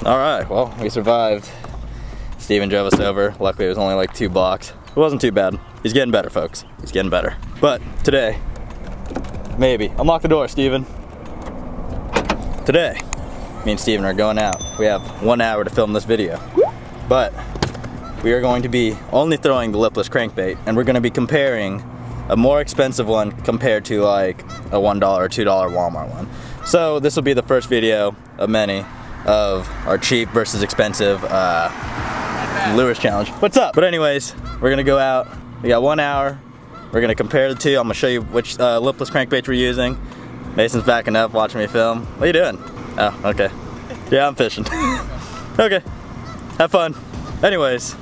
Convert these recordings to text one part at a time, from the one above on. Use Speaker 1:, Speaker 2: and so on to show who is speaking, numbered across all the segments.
Speaker 1: All right, well, we survived. Steven drove us over. Luckily, it was only like 2 blocks. It wasn't too bad. He's getting better, folks. He's getting better. But today, maybe. Unlock the door, Steven. Today, me and Steven are going out. We have 1 hour to film this video. But we are going to be only throwing the lipless crankbait, and we're going to be comparing a more expensive one compared to like a $1 or $2 Walmart one. So this will be the first video of many of our cheap versus expensive lures challenge. What's up? But anyways, we're gonna go out. We got 1 hour. We're gonna compare the two. I'm gonna show you which lipless crankbaits we're using. Mason's backing up, watching me film. What are you doing? Oh, okay. Yeah, I'm fishing. Okay, have fun. Anyways,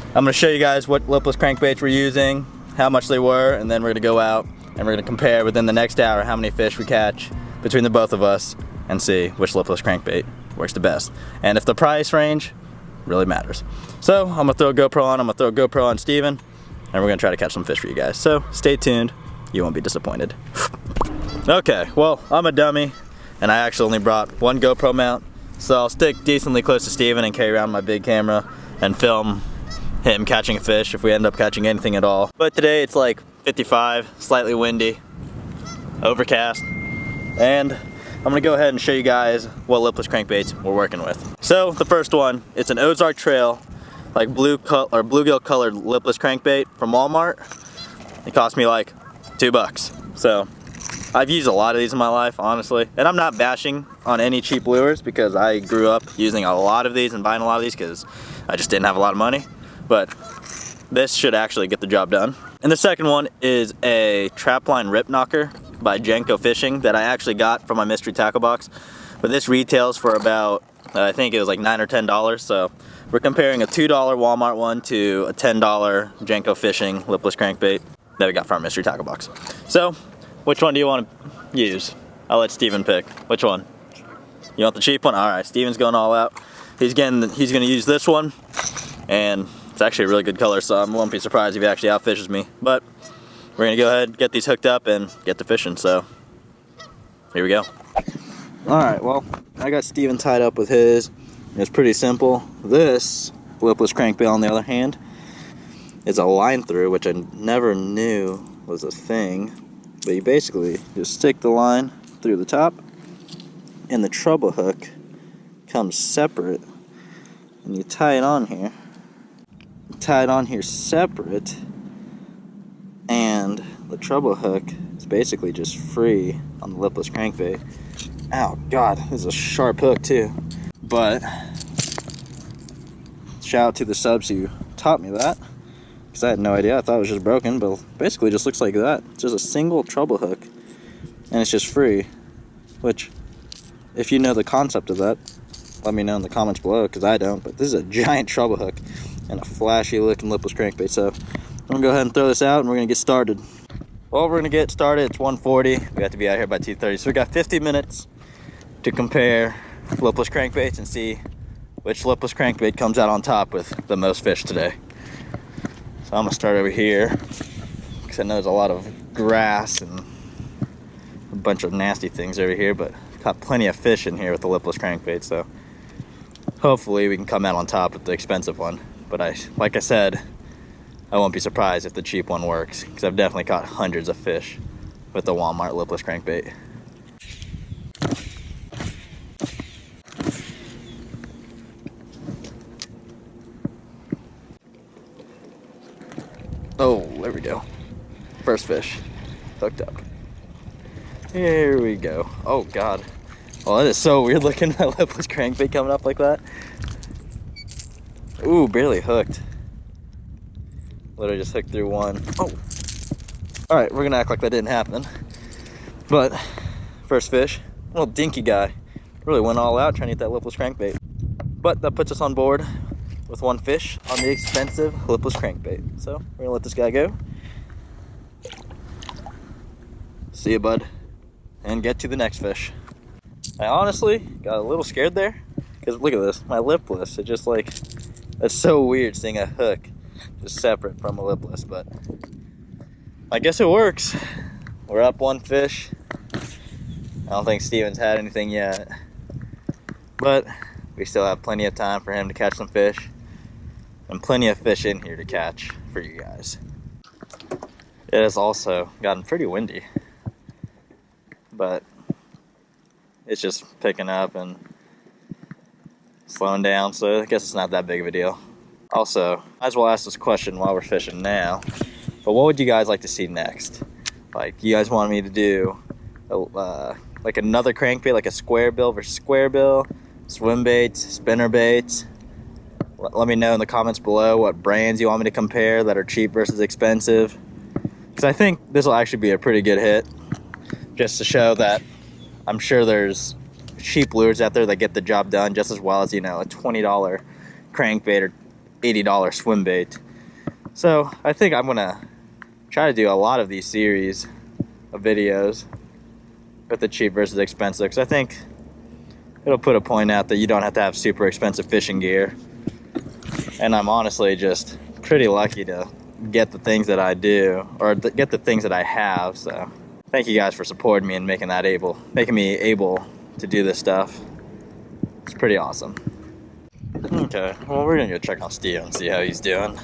Speaker 1: I'm gonna show you guys what lipless crankbaits we're using, how much they were, and then we're gonna go out and we're gonna compare within the next hour how many fish we catch between the both of us and see which lipless crankbait works the best. And if the price range really matters. So I'm gonna throw a GoPro on, Steven, and we're gonna try to catch some fish for you guys. So stay tuned, you won't be disappointed. Okay, well, I'm a dummy, and I actually only brought 1 GoPro mount, so I'll stick decently close to Steven and carry around my big camera and film him catching a fish if we end up catching anything at all. But today it's like 55, slightly windy, overcast, and I'm gonna go ahead and show you guys what lipless crankbaits we're working with. So the first one, it's an Ozark Trail, like bluegill colored lipless crankbait from Walmart. It cost me like $2. So I've used a lot of these in my life, honestly. And I'm not bashing on any cheap lures because I grew up using a lot of these and buying a lot of these because I just didn't have a lot of money. But this should actually get the job done. And the second one is a trapline rip knocker by Jenko Fishing that I actually got from my mystery tackle box. But this retails for about, I think it was like $9 or $10. So we're comparing a $2 Walmart one to a $10 Jenko Fishing lipless crankbait that we got from our mystery tackle box. So which one do you want to use? I'll let Steven pick. Which one? You want the cheap one? All right, Steven's going all out. He's gonna use this one, and it's actually a really good color, so I won't be surprised if he actually outfishes me. But we're gonna go ahead, get these hooked up, and get to fishing, so here we go. Alright, well, I got Steven tied up with his. It's pretty simple. This lipless crankbait, on the other hand, is a line through, which I never knew was a thing. But you basically just stick the line through the top, and the treble hook comes separate, and you tie it on here. Tie it on here separate, and the treble hook is basically just free on the lipless crankbait. Oh god, this is a sharp hook too. But shout out to the subs who taught me that, because I had no idea. I thought it was just broken, but basically it just looks like that. It's just a single treble hook, and it's just free. Which, if you know the concept of that, let me know in the comments below, because I don't. But this is a giant treble hook and a flashy looking lipless crankbait. So I'm gonna go ahead and throw this out, and we're gonna get started. Well, we're gonna get started. It's 1:40. We have to be out here by 2:30. So we got 50 minutes to compare lipless crankbaits and see which lipless crankbait comes out on top with the most fish today. So I'm gonna start over here, because I know there's a lot of grass and a bunch of nasty things over here, but got plenty of fish in here with the lipless crankbait. So hopefully we can come out on top with the expensive one. But like I said, I won't be surprised if the cheap one works, because I've definitely caught hundreds of fish with the Walmart lipless crankbait. Oh, there we go. First fish hooked up. Here we go. Oh god. Oh, that is so weird looking, my lipless crankbait coming up like that. Ooh, barely hooked. Literally just hooked through one. Oh. Alright, we're gonna act like that didn't happen. But, first fish, little dinky guy. Really went all out trying to get that lipless crankbait. But that puts us on board with 1 fish on the expensive lipless crankbait. So, we're gonna let this guy go. See ya, bud. And get to the next fish. I honestly got a little scared there, because look at this, my lipless, it just like, that's so weird seeing a hook just separate from a lipless, but I guess it works. We're up 1 fish. I don't think Steven's had anything yet, but We still have plenty of time for him to catch some fish, and plenty of fish in here to catch for you guys. It has also gotten pretty windy, but it's just picking up and slowing down, so I guess it's not that big of a deal. Also, might as well ask this question while we're fishing now, but what would you guys like to see next? Like, you guys want me to do like another crankbait, like a square bill versus square bill, swim bait, spinner bait? Let me know in the comments below what brands you want me to compare that are cheap versus expensive, because I think this will actually be a pretty good hit, just to show that I'm sure there's cheap lures out there that get the job done just as well as, you know, a $20 crankbait or $80 swim bait. So I think I'm gonna try to do a lot of these series of videos with the cheap versus expensive, because I think it'll put a point out that you don't have to have super expensive fishing gear. And I'm honestly just pretty lucky to get the things that I do, or get the things that I have. So thank you guys for supporting me and making me able to do this stuff. It's pretty awesome. Okay, well, we're gonna go check on Steve and see how he's doing.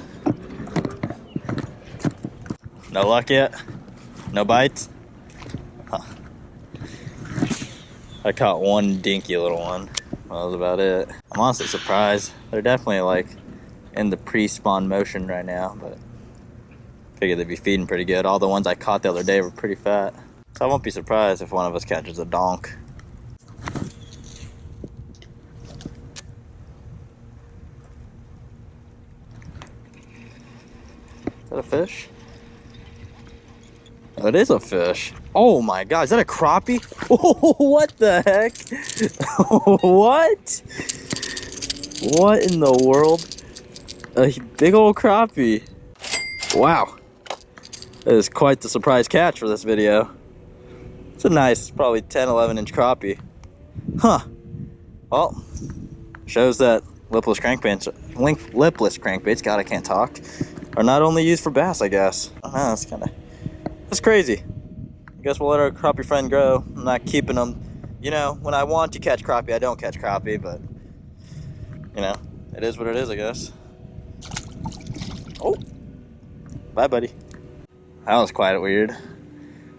Speaker 1: No luck yet? No bites? Huh. I caught one dinky little one. That was about it. I'm honestly surprised. They're definitely like in the pre-spawn motion right now, but figured they'd be feeding pretty good. All the ones I caught the other day were pretty fat. So I won't be surprised if one of us catches a donk. Is that a fish? Oh, it is a fish. Oh my god, is that a crappie? Oh, what the heck? What? What in the world? A big old crappie. Wow. That is quite the surprise catch for this video. It's a nice, probably 10, 11 inch crappie. Huh. Well, shows that lipless crankbaits, God, I can't talk, are not only used for bass, I guess. I don't know, that's crazy. I guess we'll let our crappie friend grow. I'm not keeping them. You know, when I want to catch crappie, I don't catch crappie, but, you know, it is what it is, I guess. Oh, bye, buddy. That was quite weird.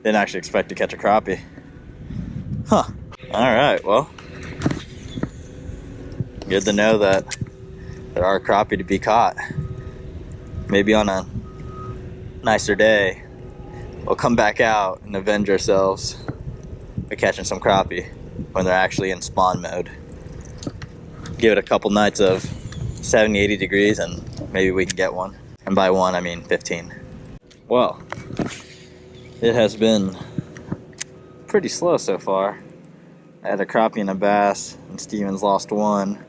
Speaker 1: Didn't actually expect to catch a crappie. Huh. Alright, well, good to know that there are crappie to be caught. Maybe on a nicer day, we'll come back out and avenge ourselves by catching some crappie when they're actually in spawn mode. Give it a couple nights of 70, 80 degrees and maybe we can get one. And by one, I mean 15. Well, it has been pretty slow so far. I had a crappie and a bass, and Steven's lost one.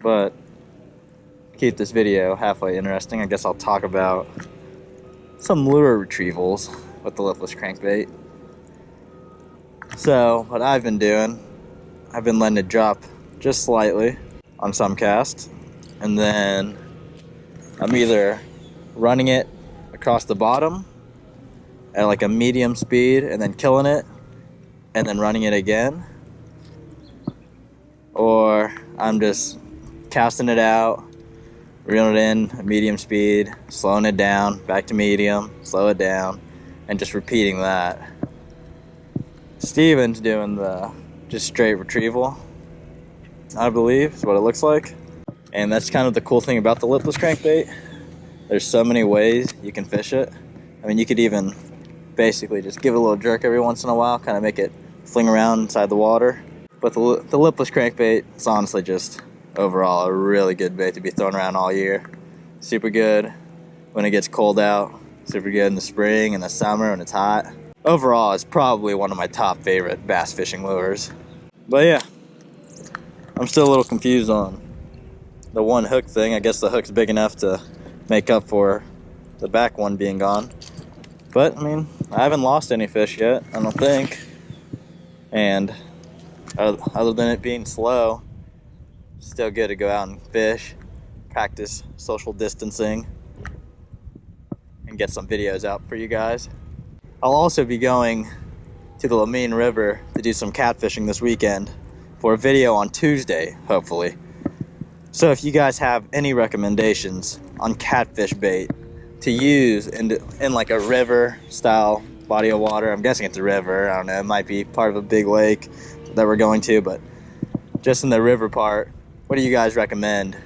Speaker 1: But keep this video halfway interesting, I guess I'll talk about some lure retrievals with the lipless crankbait. So what I've been doing, I've been letting it drop just slightly on some casts, and then I'm either running it across the bottom at like a medium speed and then killing it and then running it again, or I'm just casting it out, reeling it in at medium speed, slowing it down, back to medium, slow it down, and just repeating that. Steven's doing the just straight retrieval, I believe is what it looks like. And that's kind of the cool thing about the lipless crankbait. There's so many ways you can fish it. I mean, you could even basically just give it a little jerk every once in a while, kind of make it fling around inside the water. But the lipless crankbait is honestly just overall a really good bait to be thrown around all year. Super good when it gets cold out, super good in the spring and the summer when it's hot. Overall, it's probably one of my top favorite bass fishing lures. But yeah, I'm still a little confused on the one hook thing. I guess the hook's big enough to make up for the back one being gone. But, I mean, I haven't lost any fish yet, I don't think. And other than it being slow, still good to go out and fish, practice social distancing, and get some videos out for you guys. I'll also be going to the Lamine River to do some catfishing this weekend. for a video on Tuesday, hopefully. So if you guys have any recommendations on catfish bait to use in like a river style body of water, I'm guessing it's a river, I don't know, it might be part of a big lake that we're going to, but just in the river part, what do you guys recommend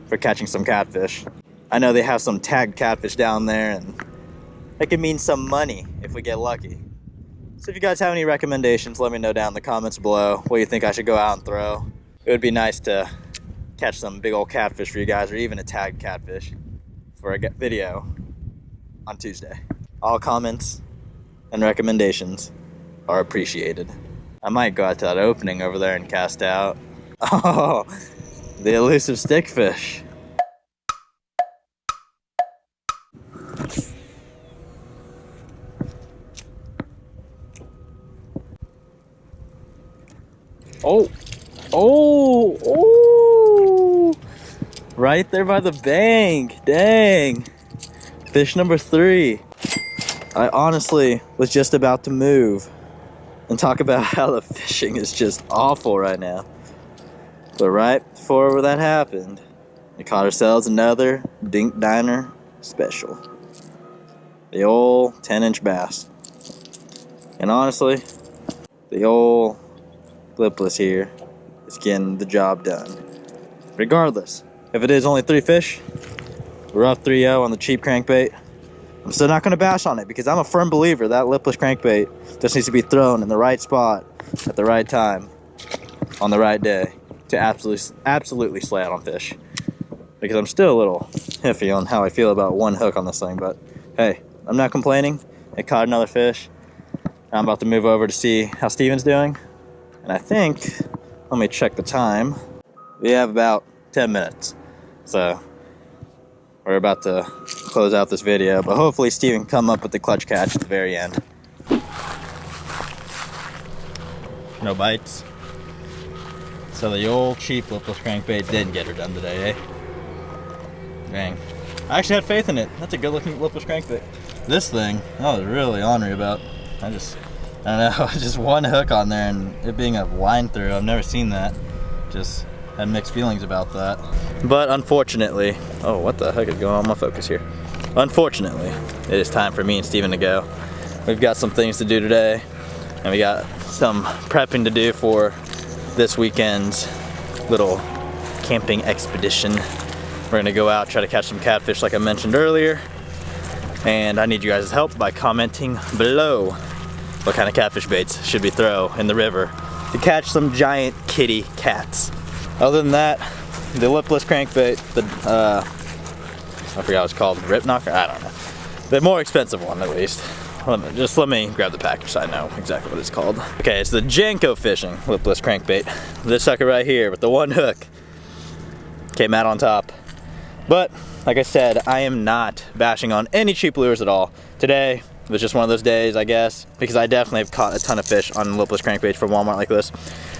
Speaker 1: for catching some catfish? I know they have some tagged catfish down there, and it could mean some money if we get lucky. So if you guys have any recommendations, let me know down in the comments below what you think I should go out and throw. It would be nice to catch some big old catfish for you guys, or even a tagged catfish for a video on Tuesday. All comments and recommendations are appreciated. I might go out to that opening over there and cast out. Oh, the elusive stickfish. Oh, oh, oh, right there by the bank, dang. Fish number 3. I honestly was just about to move and talk about how the fishing is just awful right now. But right before that happened, we caught ourselves another Dink Diner special. The old 10-inch bass. And honestly, the old Lipless here is getting the job done. Regardless, if it is only 3 fish, we're up 3-0 on the cheap crankbait. I'm still not going to bash on it because I'm a firm believer that Lipless crankbait just needs to be thrown in the right spot at the right time on the right day to absolutely slay out on fish. Because I'm still a little iffy on how I feel about one hook on this thing, but hey, I'm not complaining. I caught another fish. I'm about to move over to see how Steven's doing. And I think, let me check the time. We have about 10 minutes. So we're about to close out this video, but hopefully Steven can come up with the clutch catch at the very end. No bites. So the old cheap Lipless crankbait didn't get her done today, eh? Dang. I actually had faith in it. That's a good looking Lipless crankbait. This thing, I was really ornery about. I don't know, just one hook on there and it being a line through. I've never seen that. Just had mixed feelings about that. But unfortunately, oh, what the heck is going on with my focus here? Unfortunately, it is time for me and Steven to go. We've got some things to do today, and we got some prepping to do for this weekend's little camping expedition. We're gonna go out, try to catch some catfish like I mentioned earlier. And I need you guys' help by commenting below what kind of catfish baits should we throw in the river to catch some giant kitty cats. Other than that, the Lipless crankbait, I forgot what it's called, Rip Knocker? I don't know. The more expensive one at least. Just let me grab the package so I know exactly what it's called. Okay, it's the Janko Fishing Lipless crankbait. This sucker right here with the one hook came out on top. But like I said, I am not bashing on any cheap lures at all. Today was just one of those days, I guess, because I definitely have caught a ton of fish on Lipless crankbaits from Walmart like this.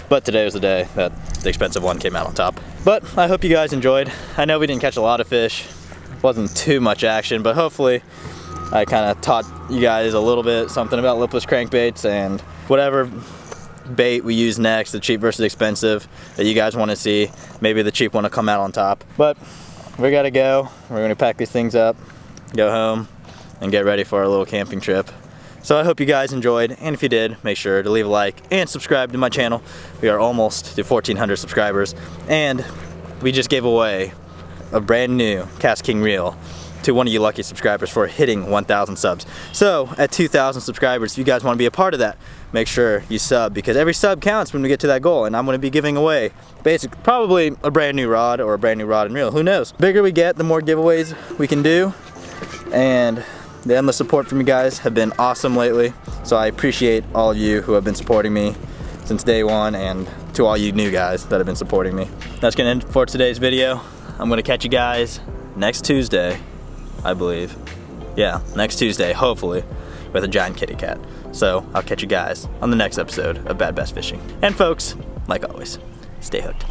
Speaker 1: But today was the day that the expensive one came out on top. But I hope you guys enjoyed. I know we didn't catch a lot of fish. Wasn't too much action, but hopefully I kind of taught you guys a little bit something about Lipless crankbaits and whatever bait we use next, the cheap versus expensive, that you guys want to see. Maybe the cheap one will come out on top. But we gotta go. We're gonna pack these things up, go home, and get ready for our little camping trip. So I hope you guys enjoyed, and if you did, make sure to leave a like and subscribe to my channel. We are almost to 1,400 subscribers, and we just gave away a brand new Cast King reel to one of you lucky subscribers for hitting 1,000 subs. So at 2,000 subscribers, if you guys want to be a part of that, make sure you sub, because every sub counts when we get to that goal, and I'm going to be giving away probably a brand new rod or a brand new rod and reel. Who knows? The bigger we get, the more giveaways we can do, and the endless support from you guys have been awesome lately. So I appreciate all of you who have been supporting me since day one, and to all you new guys that have been supporting me. That's going to end for today's video. I'm going to catch you guys next Tuesday, I believe. Yeah, next Tuesday, hopefully, with a giant kitty cat. So I'll catch you guys on the next episode of Bad Bass Fishing. And folks, like always, stay hooked.